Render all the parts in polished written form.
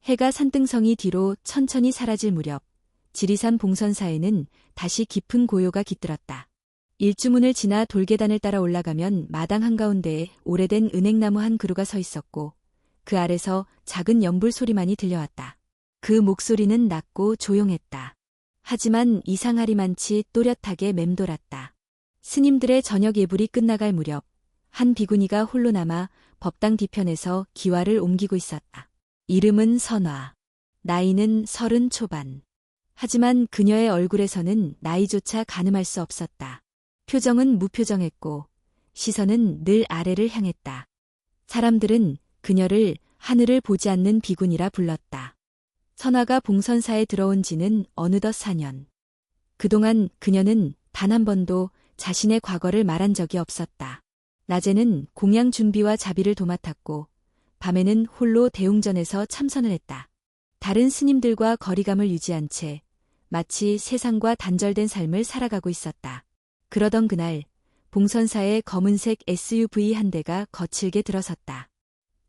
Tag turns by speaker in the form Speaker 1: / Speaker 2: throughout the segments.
Speaker 1: 해가 산등성이 뒤로 천천히 사라질 무렵 지리산 봉선사에는 다시 깊은 고요가 깃들었다. 일주문을 지나 돌계단을 따라 올라가면 마당 한가운데에 오래된 은행나무 한 그루가 서 있었고 그 아래서 작은 연불 소리만이 들려왔다. 그 목소리는 낮고 조용했다. 하지만 이상하리만치 또렷하게 맴돌았다. 스님들의 저녁 예불이 끝나갈 무렵 한 비구니가 홀로 남아 법당 뒤편에서 기와를 옮기고 있었다. 이름은 선화. 나이는 30 초반. 하지만 그녀의 얼굴에서는 나이조차 가늠할 수 없었다. 표정은 무표정했고 시선은 늘 아래를 향했다. 사람들은 그녀를 하늘을 보지 않는 비구니라 불렀다. 선화가 봉선사에 들어온 지는 어느덧 4년. 그동안 그녀는 단 한 번도 자신의 과거를 말한 적이 없었다. 낮에는 공양 준비와 자비를 도맡았고 밤에는 홀로 대웅전에서 참선을 했다. 다른 스님들과 거리감을 유지한 채 마치 세상과 단절된 삶을 살아가고 있었다. 그러던 그날 봉선사의 검은색 SUV 한 대가 거칠게 들어섰다.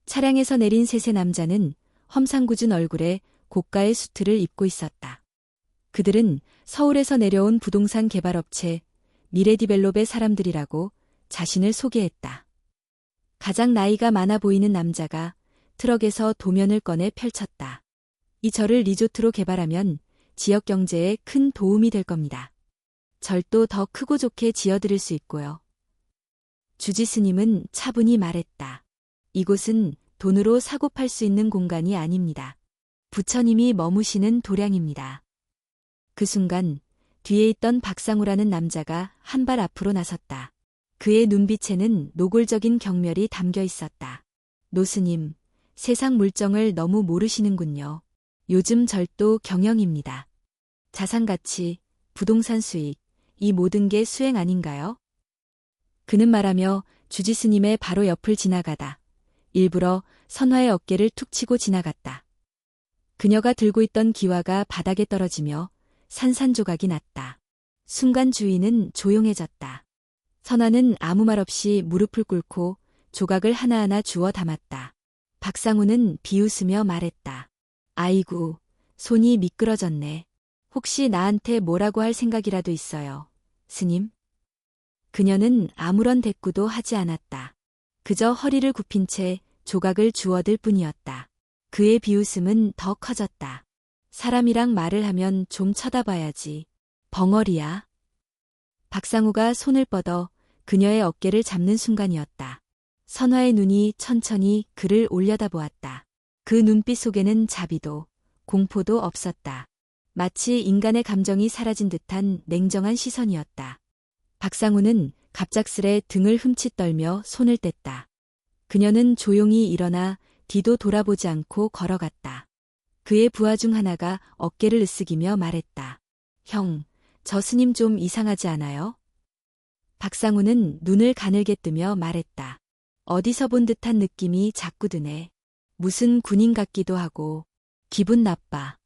Speaker 1: 차량에서 내린 셋의 남자는 험상궂은 얼굴에 고가의 수트를 입고 있었다. 그들은 서울에서 내려온 부동산 개발업체 미래디벨롭의 사람들이라고 자신을 소개했다. 가장 나이가 많아 보이는 남자가 트럭에서 도면을 꺼내 펼쳤다. 이 절을 리조트로 개발하면 지역 경제에 큰 도움이 될 겁니다. 절도 더 크고 좋게 지어드릴 수 있고요. 주지 스님은 차분히 말했다. 이곳은 돈으로 사고 팔 수 있는 공간이 아닙니다. 부처님이 머무시는 도량입니다. 그 순간 뒤에 있던 박상우라는 남자가 한 발 앞으로 나섰다. 그의 눈빛에는 노골적인 경멸이 담겨 있었다. 노스님, 세상 물정을 너무 모르시는군요. 요즘 절도 경영입니다. 자산가치, 부동산 수익, 이 모든 게 수행 아닌가요? 그는 말하며 주지 스님의 바로 옆을 지나가다 일부러 선화의 어깨를 툭 치고 지나갔다. 그녀가 들고 있던 기와가 바닥에 떨어지며 산산조각이 났다. 순간 주위는 조용해졌다. 선화는 아무 말 없이 무릎을 꿇고 조각을 하나하나 주워 담았다. 박상우는 비웃으며 말했다. 아이고, 손이 미끄러졌네. 혹시 나한테 뭐라고 할 생각이라도 있어요, 스님? 그녀는 아무런 대꾸도 하지 않았다. 그저 허리를 굽힌 채 조각을 주워들 뿐이었다. 그의 비웃음은 더 커졌다. 사람이랑 말을 하면 좀 쳐다봐야지. 벙어리야. 박상우가 손을 뻗어 그녀의 어깨를 잡는 순간이었다. 선화의 눈이 천천히 그를 올려다보았다. 그 눈빛 속에는 자비도 공포도 없었다. 마치 인간의 감정이 사라진 듯한 냉정한 시선이었다. 박상우는 갑작스레 등을 흠칫 떨며 손을 뗐다. 그녀는 조용히 일어나 뒤도 돌아보지 않고 걸어갔다. 그의 부하 중 하나가 어깨를 으쓱이며 말했다. 형, 저 스님 좀 이상하지 않아요? 박상우는 눈을 가늘게 뜨며 말했다. 어디서 본 듯한 느낌이 자꾸 드네. 무슨 군인 같기도 하고 기분 나빠.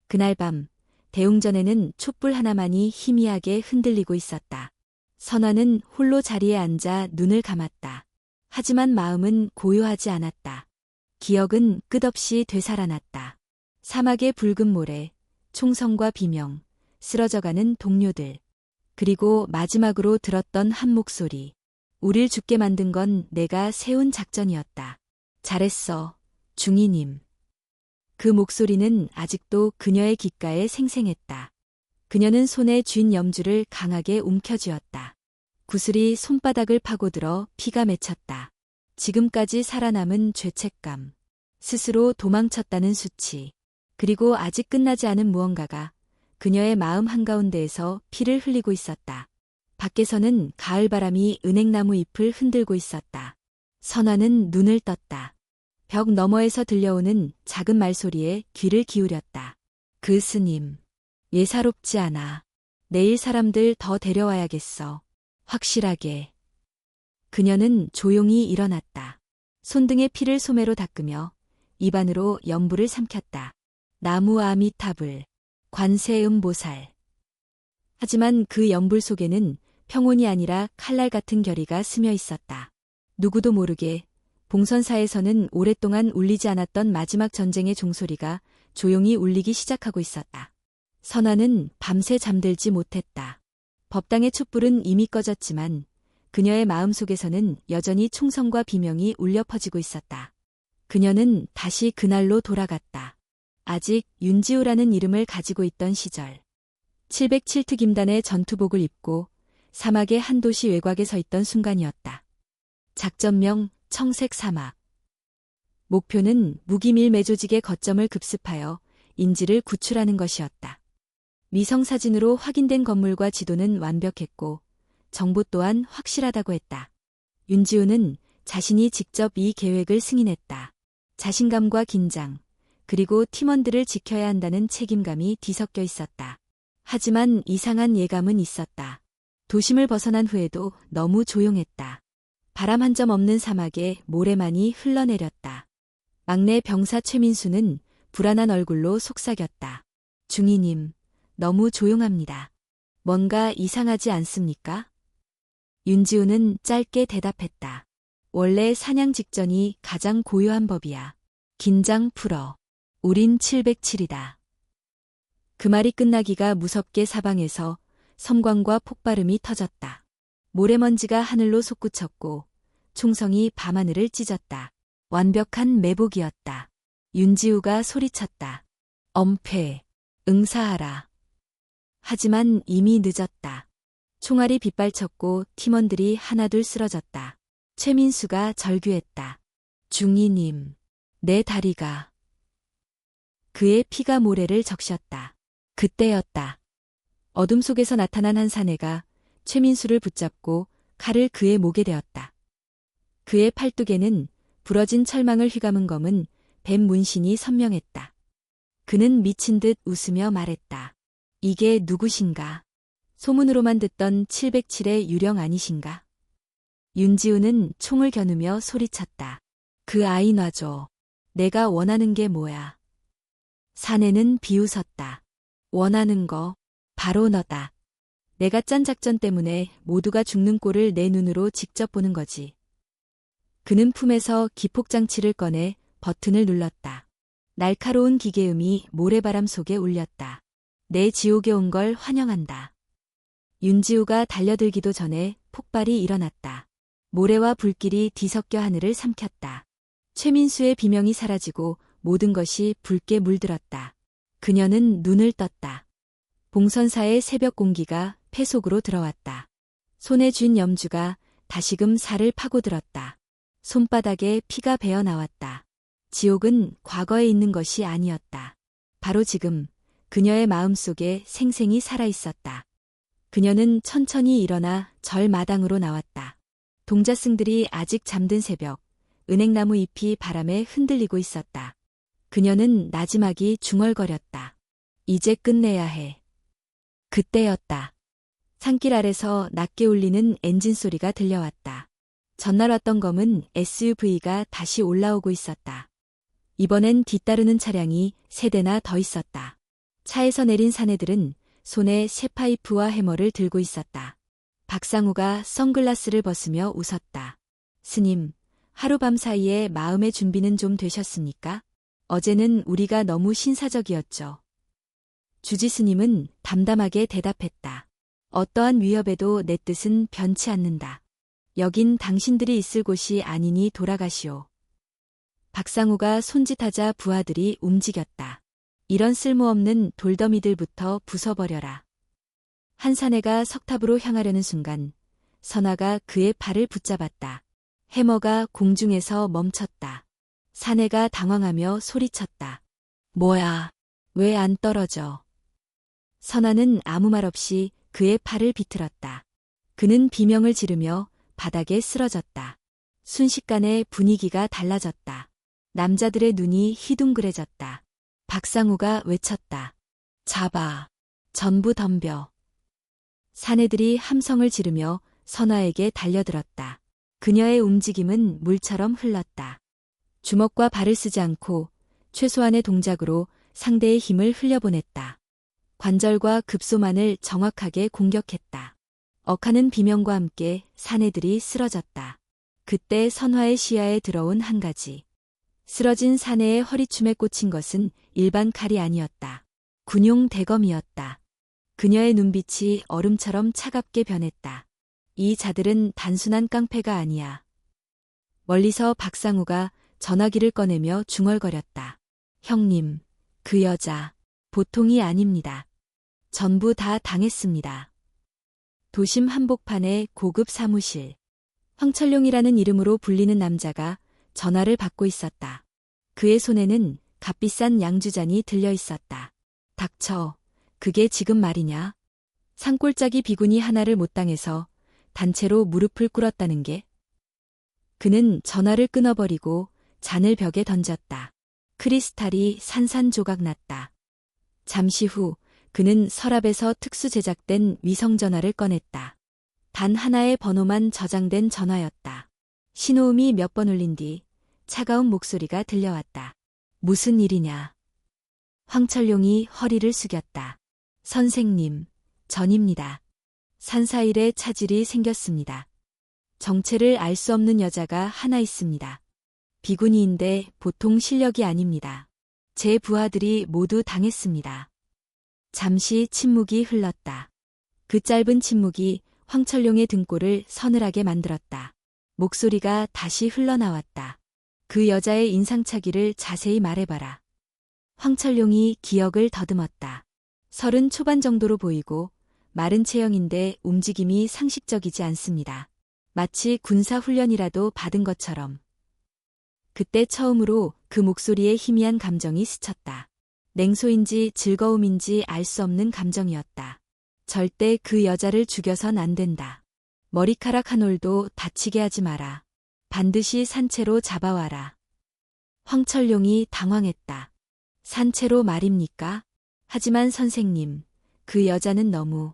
Speaker 1: 그날 밤 대웅전에는 촛불 하나만이 희미하게 흔들리고 있었다. 선화는 홀로 자리에 앉아 눈을 감았다. 하지만 마음은 고요하지 않았다. 기억은 끝없이 되살아났다. 사막의 붉은 모래, 총성과 비명, 쓰러져가는 동료들. 그리고 마지막으로 들었던 한 목소리. 우릴 죽게 만든 건 내가 세운 작전이었다. 잘했어, 중이님. 그 목소리는 아직도 그녀의 귓가에 생생했다. 그녀는 손에 쥔 염주를 강하게 움켜쥐었다. 구슬이 손바닥을 파고들어 피가 맺혔다. 지금까지 살아남은 죄책감, 스스로 도망쳤다는 수치, 그리고 아직 끝나지 않은 무언가가 그녀의 마음 한가운데에서 피를 흘리고 있었다. 밖에서는 가을바람이 은행나무 잎을 흔들고 있었다. 선화는 눈을 떴다. 벽 너머에서 들려오는 작은 말소리에 귀를 기울였다. 그 스님, 예사롭지 않아. 내일 사람들 더 데려와야겠어. 확실하게. 그녀는 조용히 일어났다. 손등에 피를 소매로 닦으며 입안으로 염불을 삼켰다. 나무 아미타불, 관세음보살. 하지만 그 염불 속에는 평온이 아니라 칼날 같은 결의가 스며 있었다. 누구도 모르게 봉선사에서는 오랫동안 울리지 않았던 마지막 전쟁의 종소리가 조용히 울리기 시작하고 있었다. 선아는 밤새 잠들지 못했다. 법당의 촛불은 이미 꺼졌지만 그녀의 마음속에서는 여전히 총성과 비명이 울려 퍼지고 있었다. 그녀는 다시 그날로 돌아갔다. 아직 윤지우라는 이름을 가지고 있던 시절. 707특 김단의 전투복을 입고 사막의 한 도시 외곽에 서 있던 순간이었다. 작전명 청색 사막. 목표는 무기밀 조직의 거점을 급습하여 인지를 구출하는 것이었다. 위성사진으로 확인된 건물과 지도는 완벽했고 정보 또한 확실하다고 했다. 윤지우는 자신이 직접 이 계획을 승인했다. 자신감과 긴장, 그리고 팀원들을 지켜야 한다는 책임감이 뒤섞여 있었다. 하지만 이상한 예감은 있었다. 도심을 벗어난 후에도 너무 조용했다. 바람 한 점 없는 사막에 모래만이 흘러내렸다. 막내 병사 최민수는 불안한 얼굴로 속삭였다. 중위님, 너무 조용합니다. 뭔가 이상하지 않습니까? 윤지우는 짧게 대답했다. 원래 사냥 직전이 가장 고요한 법이야. 긴장 풀어. 우린 707이다. 그 말이 끝나기가 무섭게 사방에서 섬광과 폭발음이 터졌다. 모래먼지가 하늘로 솟구쳤고 총성이 밤하늘을 찢었다. 완벽한 매복이었다. 윤지우가 소리쳤다. 엄폐, 응사하라. 하지만 이미 늦었다. 총알이 빗발쳤고 팀원들이 하나둘 쓰러졌다. 최민수가 절규했다. 중위님, 내 다리가. 그의 피가 모래를 적셨다. 그때였다. 어둠 속에서 나타난 한 사내가 최민수를 붙잡고 칼을 그의 목에 대었다. 그의 팔뚝에는 부러진 철망을 휘감은 검은 뱀 문신이 선명했다. 그는 미친 듯 웃으며 말했다. 이게 누구신가? 소문으로만 듣던 707의 유령 아니신가? 윤지우는 총을 겨누며 소리쳤다. 그 아이 놔줘. 내가 원하는 게 뭐야? 사내는 비웃었다. 원하는 거 바로 너다. 내가 짠 작전 때문에 모두가 죽는 꼴을 내 눈으로 직접 보는 거지. 그는 품에서 기폭장치를 꺼내 버튼을 눌렀다. 날카로운 기계음이 모래바람 속에 울렸다. 내 지옥에 온 걸 환영한다. 윤지우가 달려들기도 전에 폭발이 일어났다. 모래와 불길이 뒤섞여 하늘을 삼켰다. 최민수의 비명이 사라지고 모든 것이 붉게 물들었다. 그녀는 눈을 떴다. 봉선사의 새벽 공기가 폐 속으로 들어왔다. 손에 쥔 염주가 다시금 살을 파고들었다. 손바닥에 피가 배어 나왔다. 지옥은 과거에 있는 것이 아니었다. 바로 지금 그녀의 마음속에 생생히 살아있었다. 그녀는 천천히 일어나 절 마당으로 나왔다. 동자승들이 아직 잠든 새벽, 은행나무 잎이 바람에 흔들리고 있었다. 그녀는 나지막이 중얼거렸다. 이제 끝내야 해. 그때였다. 산길 아래서 낮게 울리는 엔진 소리가 들려왔다. 전날 왔던 검은 SUV가 다시 올라오고 있었다. 이번엔 뒤따르는 차량이 3대나 더 있었다. 차에서 내린 사내들은 손에 쇠파이프와 해머를 들고 있었다. 박상우가 선글라스를 벗으며 웃었다. 스님, 하룻밤 사이에 마음의 준비는 좀 되셨습니까? 어제는 우리가 너무 신사적이었죠. 주지 스님은 담담하게 대답했다. 어떠한 위협에도 내 뜻은 변치 않는다. 여긴 당신들이 있을 곳이 아니니 돌아가시오. 박상우가 손짓하자 부하들이 움직였다. 이런 쓸모없는 돌더미들부터 부숴버려라. 한 사내가 석탑으로 향하려는 순간 선아가 그의 팔을 붙잡았다. 해머가 공중에서 멈췄다. 사내가 당황하며 소리쳤다. 뭐야, 왜 안 떨어져? 선아는 아무 말 없이 그의 팔을 비틀었다. 그는 비명을 지르며 바닥에 쓰러졌다. 순식간에 분위기가 달라졌다. 남자들의 눈이 휘둥그레졌다. 박상우가 외쳤다. 잡아. 전부 덤벼. 사내들이 함성을 지르며 선아에게 달려들었다. 그녀의 움직임은 물처럼 흘렀다. 주먹과 발을 쓰지 않고 최소한의 동작으로 상대의 힘을 흘려보냈다. 관절과 급소만을 정확하게 공격했다. 억하는 비명과 함께 사내들이 쓰러졌다. 그때 선화의 시야에 들어온 한 가지. 쓰러진 사내의 허리춤에 꽂힌 것은 일반 칼이 아니었다. 군용 대검이었다. 그녀의 눈빛이 얼음처럼 차갑게 변했다. 이 자들은 단순한 깡패가 아니야. 멀리서 박상우가 전화기를 꺼내며 중얼거렸다. 형님, 그 여자, 보통이 아닙니다. 전부 다 당했습니다. 도심 한복판의 고급 사무실. 황철룡이라는 이름으로 불리는 남자가 전화를 받고 있었다. 그의 손에는 값비싼 양주잔이 들려 있었다. 닥쳐, 그게 지금 말이냐? 산골짜기 비구니 하나를 못 당해서 단체로 무릎을 꿇었다는 게? 그는 전화를 끊어버리고 잔을 벽에 던졌다. 크리스탈이 산산조각 났다. 잠시 후 그는 서랍에서 특수 제작된 위성전화를 꺼냈다. 단 하나의 번호만 저장된 전화였다. 신호음이 몇 번 울린 뒤 차가운 목소리가 들려왔다. 무슨 일이냐? 황철룡이 허리를 숙였다. 선생님, 전입니다. 산사일에 차질이 생겼습니다. 정체를 알 수 없는 여자가 하나 있습니다. 비구니인데 보통 실력이 아닙니다. 제 부하들이 모두 당했습니다. 잠시 침묵이 흘렀다. 그 짧은 침묵이 황철룡의 등골을 서늘하게 만들었다. 목소리가 다시 흘러나왔다. 그 여자의 인상착의를 자세히 말해봐라. 황철룡이 기억을 더듬었다. 30 초반 정도로 보이고 마른 체형인데 움직임이 상식적이지 않습니다. 마치 군사훈련이라도 받은 것처럼. 그때 처음으로 그 목소리에 희미한 감정이 스쳤다. 냉소인지 즐거움인지 알 수 없는 감정이었다. 절대 그 여자를 죽여선 안 된다. 머리카락 한 올도 다치게 하지 마라. 반드시 산채로 잡아와라. 황철룡이 당황했다. 산채로 말입니까? 하지만 선생님, 그 여자는 너무...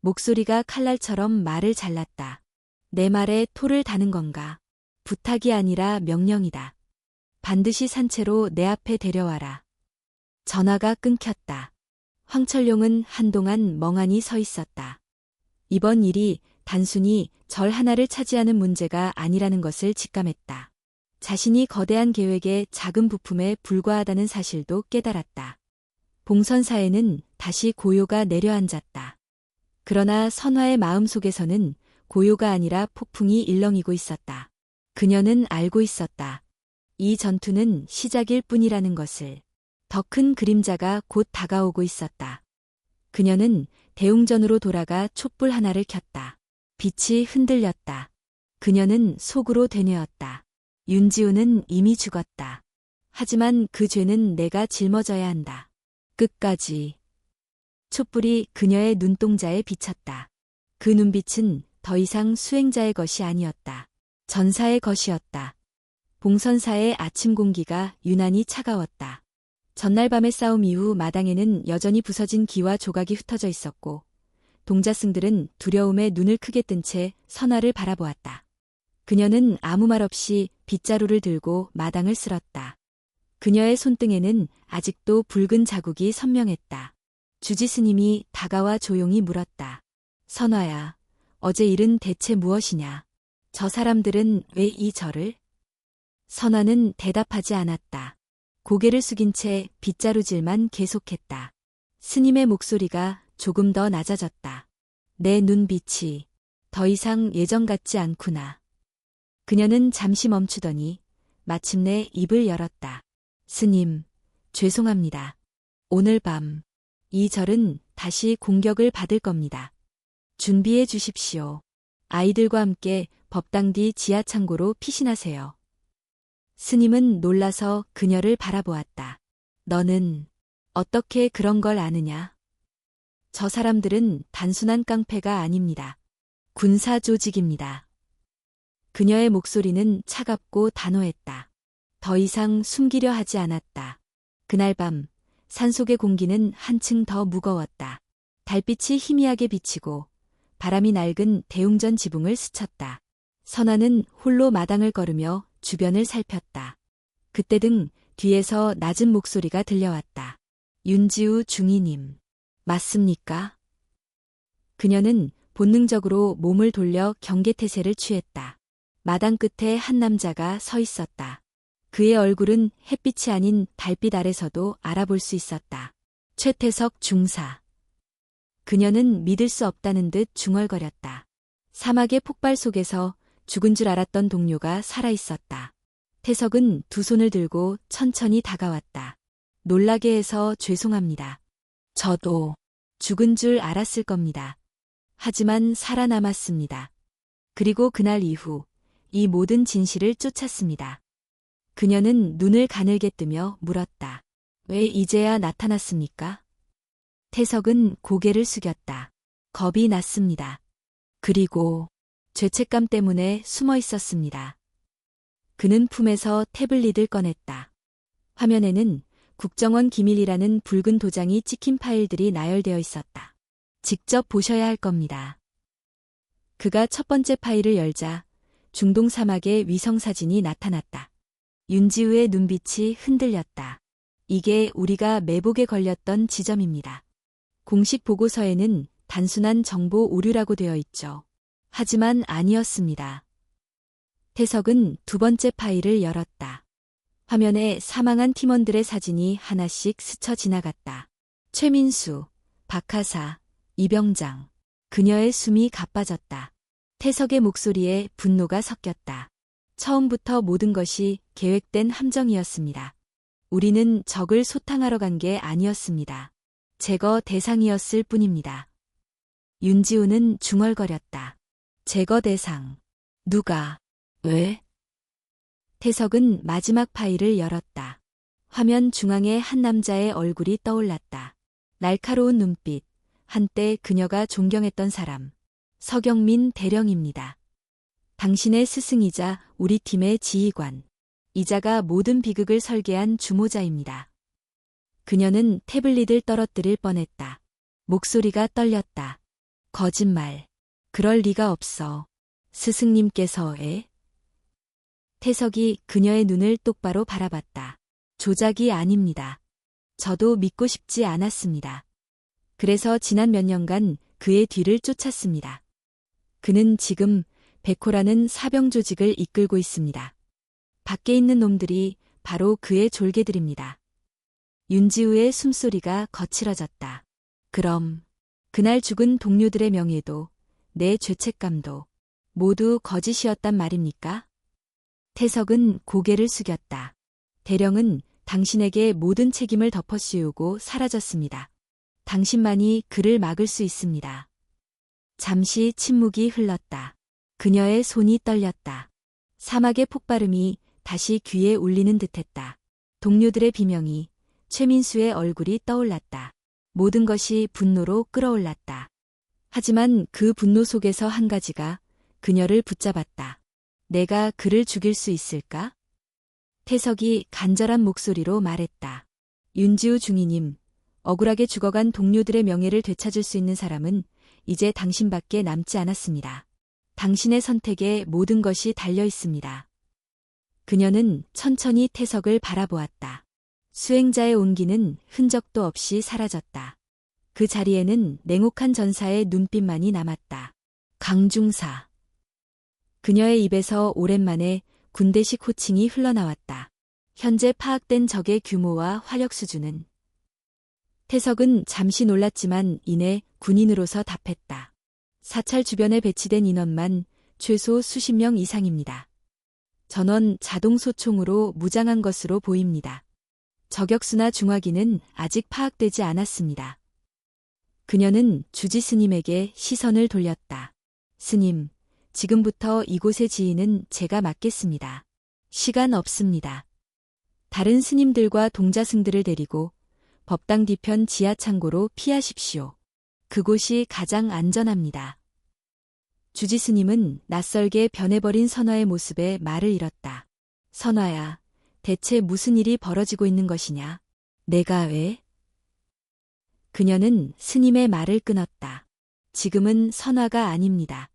Speaker 1: 목소리가 칼날처럼 말을 잘랐다. 내 말에 토를 다는 건가? 부탁이 아니라 명령이다. 반드시 산채로 내 앞에 데려와라. 전화가 끊겼다. 황철룡은 한동안 멍하니 서 있었다. 이번 일이 단순히 절 하나를 차지하는 문제가 아니라는 것을 직감했다. 자신이 거대한 계획의 작은 부품에 불과하다는 사실도 깨달았다. 봉선사에는 다시 고요가 내려앉았다. 그러나 선화의 마음속에서는 고요가 아니라 폭풍이 일렁이고 있었다. 그녀는 알고 있었다. 이 전투는 시작일 뿐이라는 것을. 더 큰 그림자가 곧 다가오고 있었다. 그녀는 대웅전으로 돌아가 촛불 하나를 켰다. 빛이 흔들렸다. 그녀는 속으로 되뇌었다. 윤지우는 이미 죽었다. 하지만 그 죄는 내가 짊어져야 한다. 끝까지. 촛불이 그녀의 눈동자에 비쳤다. 그 눈빛은 더 이상 수행자의 것이 아니었다. 전사의 것이었다. 봉선사의 아침 공기가 유난히 차가웠다. 전날 밤의 싸움 이후 마당에는 여전히 부서진 기와 조각이 흩어져 있었고 동자승들은 두려움에 눈을 크게 뜬 채 선화를 바라보았다. 그녀는 아무 말 없이 빗자루를 들고 마당을 쓸었다. 그녀의 손등에는 아직도 붉은 자국이 선명했다. 주지스님이 다가와 조용히 물었다. 선화야, 어제 일은 대체 무엇이냐? 저 사람들은 왜 이 절을? 선화는 대답하지 않았다. 고개를 숙인 채 빗자루질만 계속했다. 스님의 목소리가 조금 더 낮아졌다. 내 눈빛이 더 이상 예전 같지 않구나. 그녀는 잠시 멈추더니 마침내 입을 열었다. 스님, 죄송합니다. 오늘 밤 이 절은 다시 공격을 받을 겁니다. 준비해 주십시오. 아이들과 함께 법당 뒤 지하창고로 피신하세요. 스님은 놀라서 그녀를 바라보았다. 너는 어떻게 그런 걸 아느냐? 저 사람들은 단순한 깡패가 아닙니다. 군사 조직입니다. 그녀의 목소리는 차갑고 단호했다. 더 이상 숨기려 하지 않았다. 그날 밤 산속의 공기는 한층 더 무거웠다. 달빛이 희미하게 비치고 바람이 낡은 대웅전 지붕을 스쳤다. 선화는 홀로 마당을 걸으며 주변을 살폈다. 그때 등 뒤에서 낮은 목소리가 들려왔다. 윤지우 중위님, 맞습니까? 그녀는 본능적으로 몸을 돌려 경계태세를 취했다. 마당 끝에 한 남자가 서 있었다. 그의 얼굴은 햇빛이 아닌 달빛 아래서도 알아볼 수 있었다. 최태석 중사. 그녀는 믿을 수 없다는 듯 중얼거렸다. 사막의 폭발 속에서 죽은 줄 알았던 동료가 살아있었다. 태석은 두 손을 들고 천천히 다가왔다. 놀라게 해서 죄송합니다. 저도 죽은 줄 알았을 겁니다. 하지만 살아남았습니다. 그리고 그날 이후 이 모든 진실을 쫓았습니다. 그녀는 눈을 가늘게 뜨며 물었다. 왜 이제야 나타났습니까? 태석은 고개를 숙였다. 겁이 났습니다. 그리고 죄책감 때문에 숨어 있었습니다. 그는 품에서 태블릿을 꺼냈다. 화면에는 국정원 기밀이라는 붉은 도장이 찍힌 파일들이 나열되어 있었다. 직접 보셔야 할 겁니다. 그가 첫 번째 파일을 열자 중동 사막의 위성사진이 나타났다. 윤지우의 눈빛이 흔들렸다. 이게 우리가 매복에 걸렸던 지점입니다. 공식 보고서에는 단순한 정보 오류라고 되어 있죠. 하지만 아니었습니다. 태석은 두 번째 파일을 열었다. 화면에 사망한 팀원들의 사진이 하나씩 스쳐 지나갔다. 최민수, 박하사, 이병장. 그녀의 숨이 가빠졌다. 태석의 목소리에 분노가 섞였다. 처음부터 모든 것이 계획된 함정이었습니다. 우리는 적을 소탕하러 간 게 아니었습니다. 제거 대상이었을 뿐입니다. 윤지우는 중얼거렸다. 제거 대상. 누가? 왜? 태석은 마지막 파일을 열었다. 화면 중앙에 한 남자의 얼굴이 떠올랐다. 날카로운 눈빛, 한때 그녀가 존경했던 사람. 서경민 대령입니다. 당신의 스승이자 우리 팀의 지휘관. 이자가 모든 비극을 설계한 주모자입니다. 그녀는 태블릿을 떨어뜨릴 뻔했다. 목소리가 떨렸다. 거짓말. 그럴 리가 없어. 스승님께서의? 태석이 그녀의 눈을 똑바로 바라봤다. 조작이 아닙니다. 저도 믿고 싶지 않았습니다. 그래서 지난 몇 년간 그의 뒤를 쫓았습니다. 그는 지금 백호라는 사병 조직을 이끌고 있습니다. 밖에 있는 놈들이 바로 그의 졸개들입니다. 윤지우의 숨소리가 거칠어졌다. 그럼 그날 죽은 동료들의 명예도 내 죄책감도 모두 거짓이었단 말입니까? 태석은 고개를 숙였다. 대령은 당신에게 모든 책임을 덮어씌우고 사라졌습니다. 당신만이 그를 막을 수 있습니다. 잠시 침묵이 흘렀다. 그녀의 손이 떨렸다. 사막의 폭발음이 다시 귀에 울리는 듯했다. 동료들의 비명이, 최민수의 얼굴이 떠올랐다. 모든 것이 분노로 끌어올랐다. 하지만 그 분노 속에서 한 가지가 그녀를 붙잡았다. 내가 그를 죽일 수 있을까? 태석이 간절한 목소리로 말했다. 윤지우 중위님, 억울하게 죽어간 동료들의 명예를 되찾을 수 있는 사람은 이제 당신밖에 남지 않았습니다. 당신의 선택에 모든 것이 달려 있습니다. 그녀는 천천히 태석을 바라보았다. 수행자의 온기는 흔적도 없이 사라졌다. 그 자리에는 냉혹한 전사의 눈빛만이 남았다. 강중사. 그녀의 입에서 오랜만에 군대식 호칭이 흘러나왔다. 현재 파악된 적의 규모와 화력 수준은? 태석은 잠시 놀랐지만 이내 군인으로서 답했다. 사찰 주변에 배치된 인원만 최소 수십 명 이상입니다. 전원 자동소총으로 무장한 것으로 보입니다. 저격수나 중화기는 아직 파악되지 않았습니다. 그녀는 주지 스님에게 시선을 돌렸다. 스님, 지금부터 이곳의 지휘는 제가 맡겠습니다. 시간 없습니다. 다른 스님들과 동자승들을 데리고 법당 뒤편 지하 창고로 피하십시오. 그곳이 가장 안전합니다. 주지 스님은 낯설게 변해버린 선화의 모습에 말을 잃었다. 선화야, 대체 무슨 일이 벌어지고 있는 것이냐? 내가 왜? 그녀는 스님의 말을 끊었다. 지금은 선화가 아닙니다.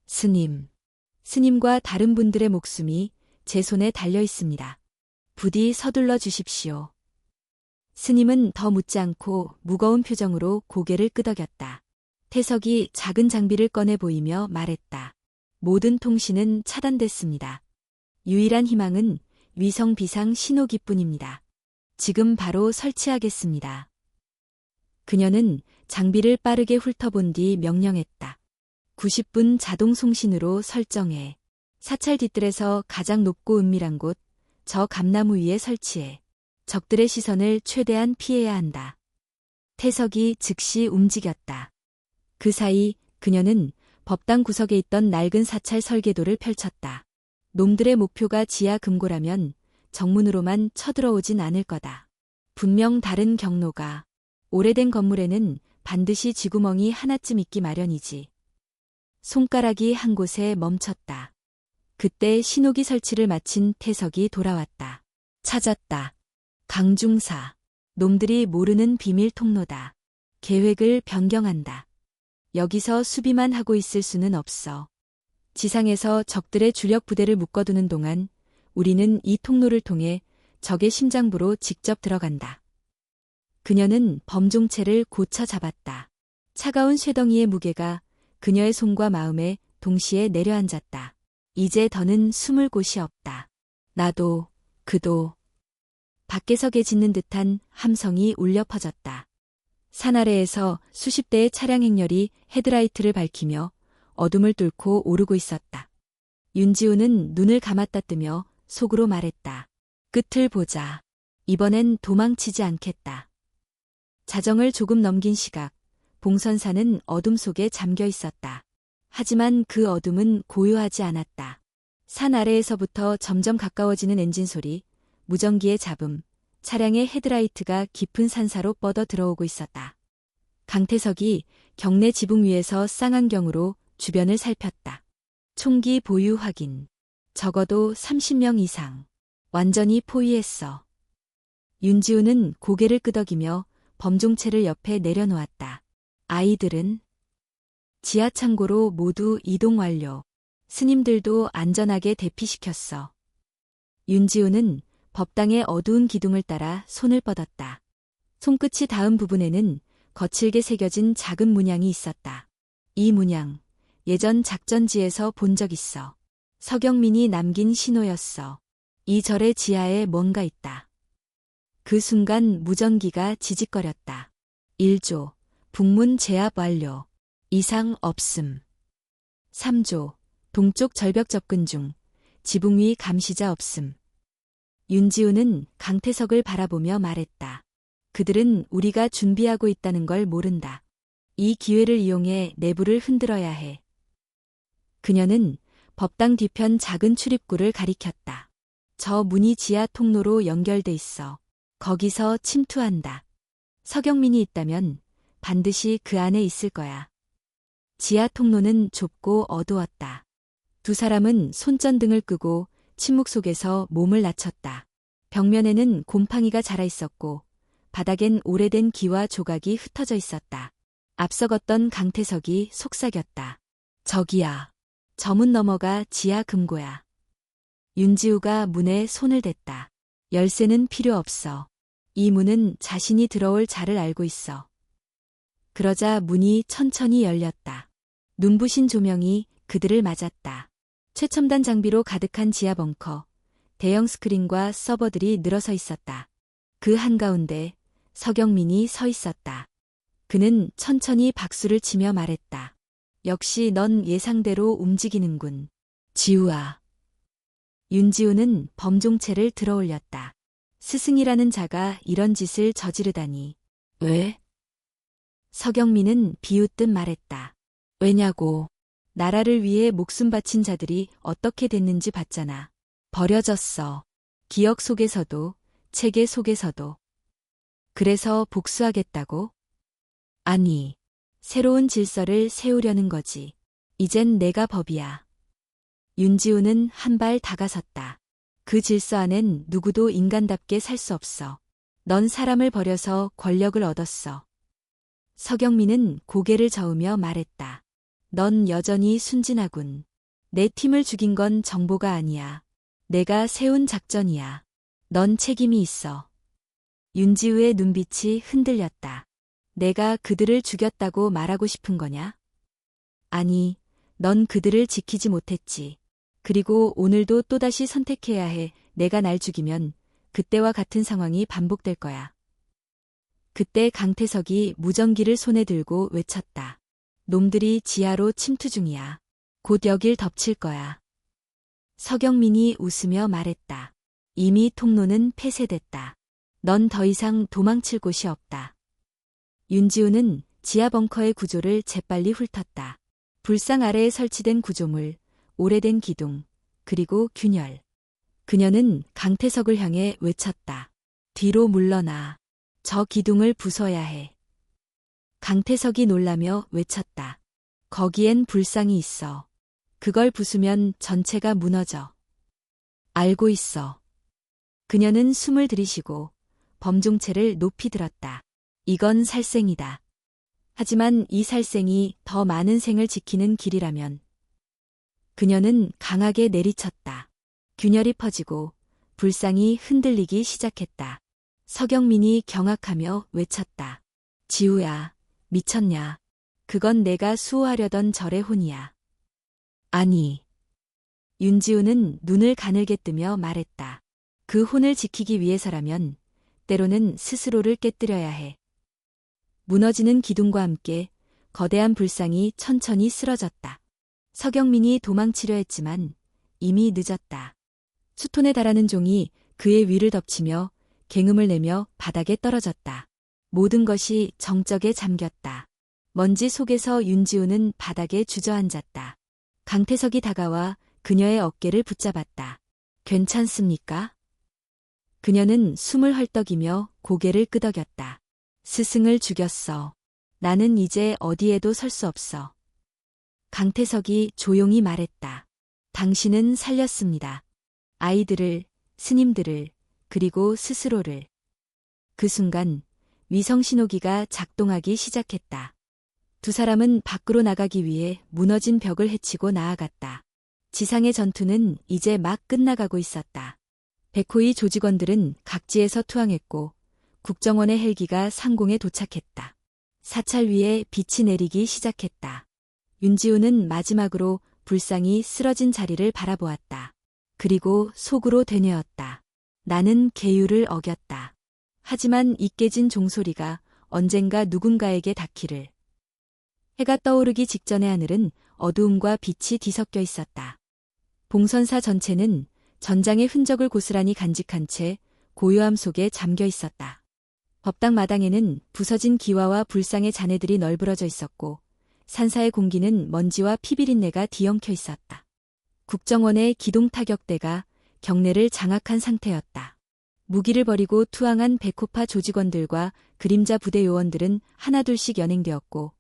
Speaker 1: 스님. 스님과 다른 분들의 목숨이 제 손에 달려 있습니다. 부디 서둘러 주십시오. 스님은 더 묻지 않고 무거운 표정으로 고개를 끄덕였다. 태석이 작은 장비를 꺼내 보이며 말했다. 모든 통신은 차단됐습니다. 유일한 희망은 위성 비상 신호기뿐입니다. 지금 바로 설치하겠습니다. 그녀는 장비를 빠르게 훑어본 뒤 명령했다. 90분 자동 송신으로 설정해. 사찰 뒤뜰에서 가장 높고 은밀한 곳, 저 감나무 위에 설치해. 적들의 시선을 최대한 피해야 한다. 태석이 즉시 움직였다. 그 사이 그녀는 법당 구석에 있던 낡은 사찰 설계도를 펼쳤다. 놈들의 목표가 지하 금고라면 정문으로만 쳐들어오진 않을 거다. 분명 다른 경로가. 오래된 건물에는 반드시 쥐구멍이 하나쯤 있기 마련이지. 손가락이 한 곳에 멈췄다. 그때 신호기 설치를 마친 태석이 돌아왔다. 찾았다. 강중사. 놈들이 모르는 비밀 통로다. 계획을 변경한다. 여기서 수비만 하고 있을 수는 없어. 지상에서 적들의 주력 부대를 묶어두는 동안 우리는 이 통로를 통해 적의 심장부로 직접 들어간다. 그녀는 범종체를 고쳐 잡았다. 차가운 쇠덩이의 무게가 그녀의 손과 마음에 동시에 내려앉았다. 이제 더는 숨을 곳이 없다. 나도, 그도. 밖에서 개짖는 듯한 함성이 울려 퍼졌다. 산 아래에서 수십 대의 차량 행렬이 헤드라이트를 밝히며 어둠을 뚫고 오르고 있었다. 윤지우는 눈을 감았다 뜨며 속으로 말했다. 끝을 보자. 이번엔 도망치지 않겠다. 자정을 조금 넘긴 시각, 봉선사는 어둠 속에 잠겨 있었다. 하지만 그 어둠은 고요하지 않았다. 산 아래에서부터 점점 가까워지는 엔진 소리, 무전기의 잡음, 차량의 헤드라이트가 깊은 산사로 뻗어 들어오고 있었다. 강태석이 경내 지붕 위에서 쌍안경으로 주변을 살폈다. 총기 보유 확인. 적어도 30명 이상. 완전히 포위했어. 윤지우는 고개를 끄덕이며 범종체를 옆에 내려놓았다. 아이들은? 지하 창고로 모두 이동 완료. 스님들도 안전하게 대피시켰어. 윤지우는 법당의 어두운 기둥을 따라 손을 뻗었다. 손끝이 닿은 부분에는 거칠게 새겨진 작은 문양이 있었다. 이 문양, 예전 작전지에서 본 적 있어. 서경민이 남긴 신호였어. 이 절의 지하에 뭔가 있다. 그 순간 무전기가 지직거렸다. 1조, 북문 제압 완료. 이상 없음. 3조, 동쪽 절벽 접근 중. 지붕 위 감시자 없음. 윤지우는 강태석을 바라보며 말했다. 그들은 우리가 준비하고 있다는 걸 모른다. 이 기회를 이용해 내부를 흔들어야 해. 그녀는 법당 뒤편 작은 출입구를 가리켰다. 저 문이 지하 통로로 연결돼 있어. 거기서 침투한다. 서경민이 있다면 반드시 그 안에 있을 거야. 지하 통로는 좁고 어두웠다. 두 사람은 손전등을 끄고 침묵 속에서 몸을 낮췄다. 벽면에는 곰팡이가 자라 있었고 바닥엔 오래된 기와 조각이 흩어져 있었다. 앞서 걷던 강태석이 속삭였다. 저기야. 저 문 너머가 지하 금고야. 윤지우가 문에 손을 댔다. 열쇠는 필요 없어. 이 문은 자신이 들어올 자를 알고 있어. 그러자 문이 천천히 열렸다. 눈부신 조명이 그들을 맞았다. 최첨단 장비로 가득한 지하 벙커, 대형 스크린과 서버들이 늘어서 있었다. 그 한가운데 서경민이 서 있었다. 그는 천천히 박수를 치며 말했다. 역시 넌 예상대로 움직이는군. 지우아. 윤지우는 범종체를 들어올렸다. 스승이라는 자가 이런 짓을 저지르다니. 왜? 서경민은 비웃듯 말했다. 왜냐고. 나라를 위해 목숨 바친 자들이 어떻게 됐는지 봤잖아. 버려졌어. 기억 속에서도, 체계 속에서도. 그래서 복수하겠다고? 아니, 새로운 질서를 세우려는 거지. 이젠 내가 법이야. 윤지우는 한 발 다가섰다. 그 질서 안엔 누구도 인간답게 살 수 없어. 넌 사람을 버려서 권력을 얻었어. 서경민은 고개를 저으며 말했다. 넌 여전히 순진하군. 내 팀을 죽인 건 정보가 아니야. 내가 세운 작전이야. 넌 책임이 있어. 윤지우의 눈빛이 흔들렸다. 내가 그들을 죽였다고 말하고 싶은 거냐? 아니, 넌 그들을 지키지 못했지. 그리고 오늘도 또다시 선택해야 해. 내가 날 죽이면 그때와 같은 상황이 반복될 거야. 그때 강태석이 무전기를 손에 들고 외쳤다. 놈들이 지하로 침투 중이야. 곧 여길 덮칠 거야. 서경민이 웃으며 말했다. 이미 통로는 폐쇄됐다. 넌 더 이상 도망칠 곳이 없다. 윤지우는 지하 벙커의 구조를 재빨리 훑었다. 불상 아래에 설치된 구조물, 오래된 기둥, 그리고 균열. 그녀는 강태석을 향해 외쳤다. 뒤로 물러나. 저 기둥을 부숴야 해. 강태석이 놀라며 외쳤다. 거기엔 불상이 있어. 그걸 부수면 전체가 무너져. 알고 있어. 그녀는 숨을 들이쉬고 범종체를 높이 들었다. 이건 살생이다. 하지만 이 살생이 더 많은 생을 지키는 길이라면. 그녀는 강하게 내리쳤다. 균열이 퍼지고 불상이 흔들리기 시작했다. 서경민이 경악하며 외쳤다. 지우야, 미쳤냐. 그건 내가 수호하려던 절의 혼이야. 아니. 윤지우는 눈을 가늘게 뜨며 말했다. 그 혼을 지키기 위해서라면 때로는 스스로를 깨뜨려야 해. 무너지는 기둥과 함께 거대한 불상이 천천히 쓰러졌다. 서경민이 도망치려 했지만 이미 늦었다. 수톤에 달하는 종이 그의 위를 덮치며 갱음을 내며 바닥에 떨어졌다. 모든 것이 정적에 잠겼다. 먼지 속에서 윤지우는 바닥에 주저앉았다. 강태석이 다가와 그녀의 어깨를 붙잡았다. 괜찮습니까? 그녀는 숨을 헐떡이며 고개를 끄덕였다. 스승을 죽였어. 나는 이제 어디에도 설 수 없어. 강태석이 조용히 말했다. 당신은 살렸습니다. 아이들을, 스님들을, 그리고 스스로를. 그 순간 위성 신호기가 작동하기 시작했다. 두 사람은 밖으로 나가기 위해 무너진 벽을 헤치고 나아갔다. 지상의 전투는 이제 막 끝나가고 있었다. 백호의 조직원들은 각지에서 투항했고 국정원의 헬기가 상공에 도착했다. 사찰 위에 빛이 내리기 시작했다. 윤지우는 마지막으로 불상이 쓰러진 자리를 바라보았다. 그리고 속으로 되뇌었다. 나는 계율을 어겼다. 하지만 이 깨진 종소리가 언젠가 누군가에게 닿기를. 해가 떠오르기 직전의 하늘은 어두움과 빛이 뒤섞여 있었다. 봉선사 전체는 전장의 흔적을 고스란히 간직한 채 고요함 속에 잠겨 있었다. 법당 마당에는 부서진 기와와 불상의 잔해들이 널브러져 있었고 산사의 공기는 먼지와 피비린내가 뒤엉켜 있었다. 국정원의 기동타격대가 경내를 장악한 상태였다. 무기를 버리고 투항한 백호파 조직원들과 그림자 부대 요원들은 하나둘씩 연행되었고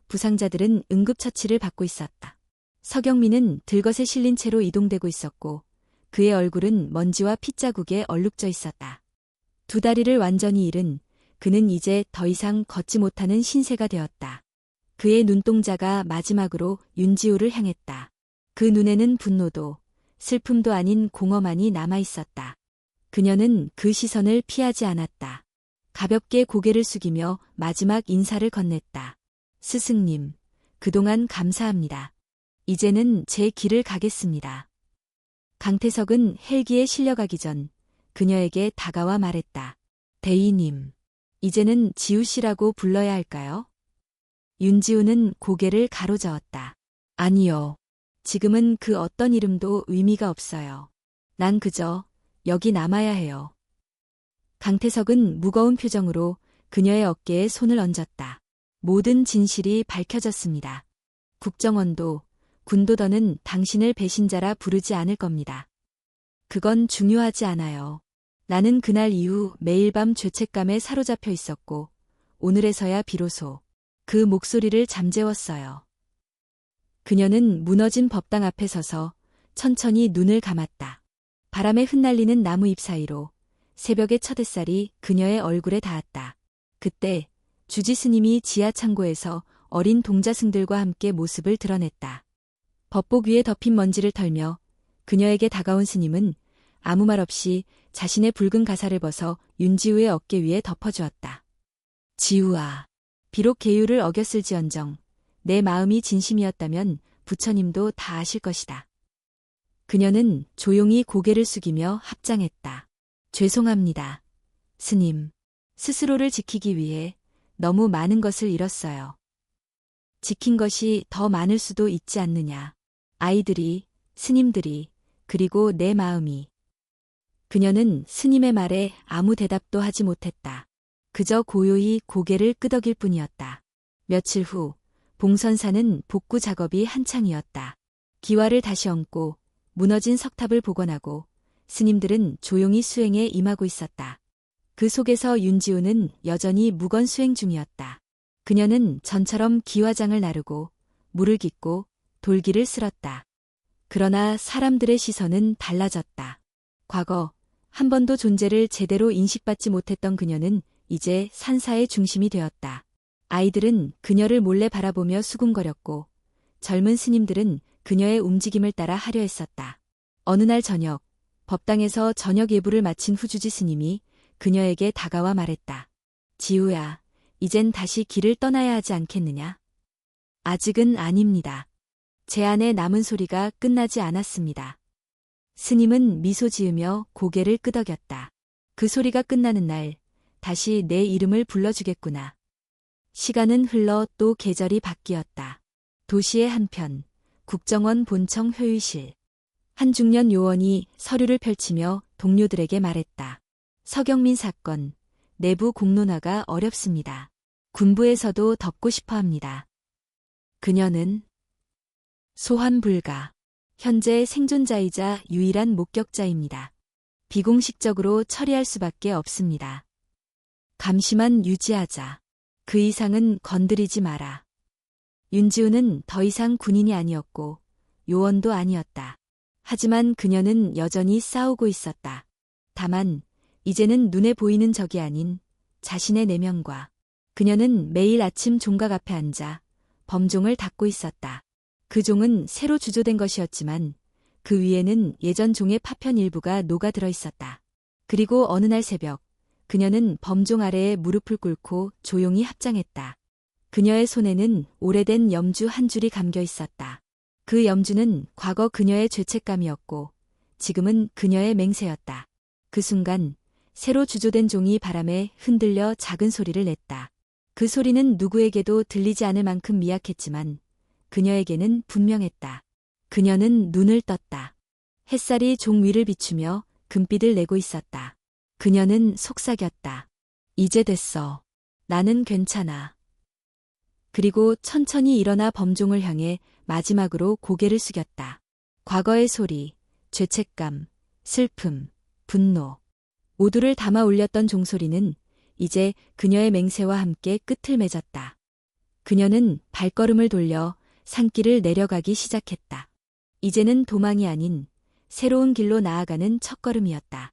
Speaker 1: 부상자들은 응급처치를 받고 있었다. 서경민은 들것에 실린 채로 이동되고 있었고 그의 얼굴은 먼지와 핏자국에 얼룩져 있었다. 두 다리를 완전히 잃은 그는 이제 더 이상 걷지 못하는 신세가 되었다. 그의 눈동자가 마지막으로 윤지우를 향했다. 그 눈에는 분노도 슬픔도 아닌 공허만이 남아있었다. 그녀는 그 시선을 피하지 않았다. 가볍게 고개를 숙이며 마지막 인사를 건넸다. 스승님, 그동안 감사합니다. 이제는 제 길을 가겠습니다. 강태석은 헬기에 실려가기 전 그녀에게 다가와 말했다. 대위님, 이제는 지우씨라고 불러야 할까요? 윤지우는 고개를 가로저었다. 아니요. 지금은 그 어떤 이름도 의미가 없어요. 난 그저 여기 남아야 해요. 강태석은 무거운 표정으로 그녀의 어깨에 손을 얹었다. 모든 진실이 밝혀졌습니다. 국정원도 군도 더는 당신을 배신자라 부르지 않을 겁니다. 그건 중요하지 않아요. 나는 그날 이후 매일 밤 죄책감에 사로잡혀 있었고 오늘에서야 비로소 그 목소리를 잠재웠어요. 그녀는 무너진 법당 앞에 서서 천천히 눈을 감았다. 바람에 흩날리는 나무 잎 사이로 새벽의 첫 햇살이 그녀의 얼굴에 닿았다. 그때 주지 스님이 지하 창고에서 어린 동자승들과 함께 모습을 드러냈다. 법복 위에 덮인 먼지를 털며 그녀에게 다가온 스님은 아무 말 없이 자신의 붉은 가사를 벗어 윤지우의 어깨 위에 덮어주었다. 지우아, 비록 계율을 어겼을지언정 내 마음이 진심이었다면 부처님도 다 아실 것이다. 그녀는 조용히 고개를 숙이며 합장했다. 죄송합니다. 스님. 스스로를 지키기 위해 너무 많은 것을 잃었어요. 지킨 것이 더 많을 수도 있지 않느냐. 아이들이, 스님들이, 그리고 내 마음이. 그녀는 스님의 말에 아무 대답도 하지 못했다. 그저 고요히 고개를 끄덕일 뿐이었다. 며칠 후 봉선사는 복구 작업이 한창이었다. 기와를 다시 얹고 무너진 석탑을 복원하고 스님들은 조용히 수행에 임하고 있었다. 그 속에서 윤지우는 여전히 무건 수행 중이었다. 그녀는 전처럼 기와장을 나르고 물을 깃고 돌기를 쓸었다. 그러나 사람들의 시선은 달라졌다. 과거 한 번도 존재를 제대로 인식받지 못했던 그녀는 이제 산사의 중심이 되었다. 아이들은 그녀를 몰래 바라보며 수군거렸고 젊은 스님들은 그녀의 움직임을 따라 하려 했었다. 어느 날 저녁, 법당에서 저녁 예불을 마친 후주지 스님이 그녀에게 다가와 말했다. 지우야, 이젠 다시 길을 떠나야 하지 않겠느냐? 아직은 아닙니다. 제 안에 남은 소리가 끝나지 않았습니다. 스님은 미소 지으며 고개를 끄덕였다. 그 소리가 끝나는 날, 다시 내 이름을 불러주겠구나. 시간은 흘러 또 계절이 바뀌었다. 도시의 한편, 국정원 본청 회의실. 한 중년 요원이 서류를 펼치며 동료들에게 말했다. 서경민 사건, 내부 공론화가 어렵습니다. 군부에서도 덮고 싶어 합니다. 그녀는 소환 불가. 현재 생존자이자 유일한 목격자입니다. 비공식적으로 처리할 수밖에 없습니다. 감시만 유지하자. 그 이상은 건드리지 마라. 윤지우는 더 이상 군인이 아니었고 요원도 아니었다. 하지만 그녀는 여전히 싸우고 있었다. 다만 이제는 눈에 보이는 적이 아닌 자신의 내면과. 그녀는 매일 아침 종각 앞에 앉아 범종을 닦고 있었다. 그 종은 새로 주조된 것이었지만 그 위에는 예전 종의 파편 일부가 녹아들어 있었다. 그리고 어느 날 새벽 그녀는 범종 아래에 무릎을 꿇고 조용히 합장했다. 그녀의 손에는 오래된 염주 한 줄이 감겨 있었다. 그 염주는 과거 그녀의 죄책감이었고 지금은 그녀의 맹세였다. 그 순간 새로 주조된 종이 바람에 흔들려 작은 소리를 냈다. 그 소리는 누구에게도 들리지 않을 만큼 미약했지만 그녀에게는 분명했다. 그녀는 눈을 떴다. 햇살이 종 위를 비추며 금빛을 내고 있었다. 그녀는 속삭였다. 이제 됐어. 나는 괜찮아. 그리고 천천히 일어나 범종을 향해 마지막으로 고개를 숙였다. 과거의 소리, 죄책감, 슬픔, 분노, 모두를 담아 올렸던 종소리는 이제 그녀의 맹세와 함께 끝을 맺었다. 그녀는 발걸음을 돌려 산길을 내려가기 시작했다. 이제는 도망이 아닌 새로운 길로 나아가는 첫걸음이었다.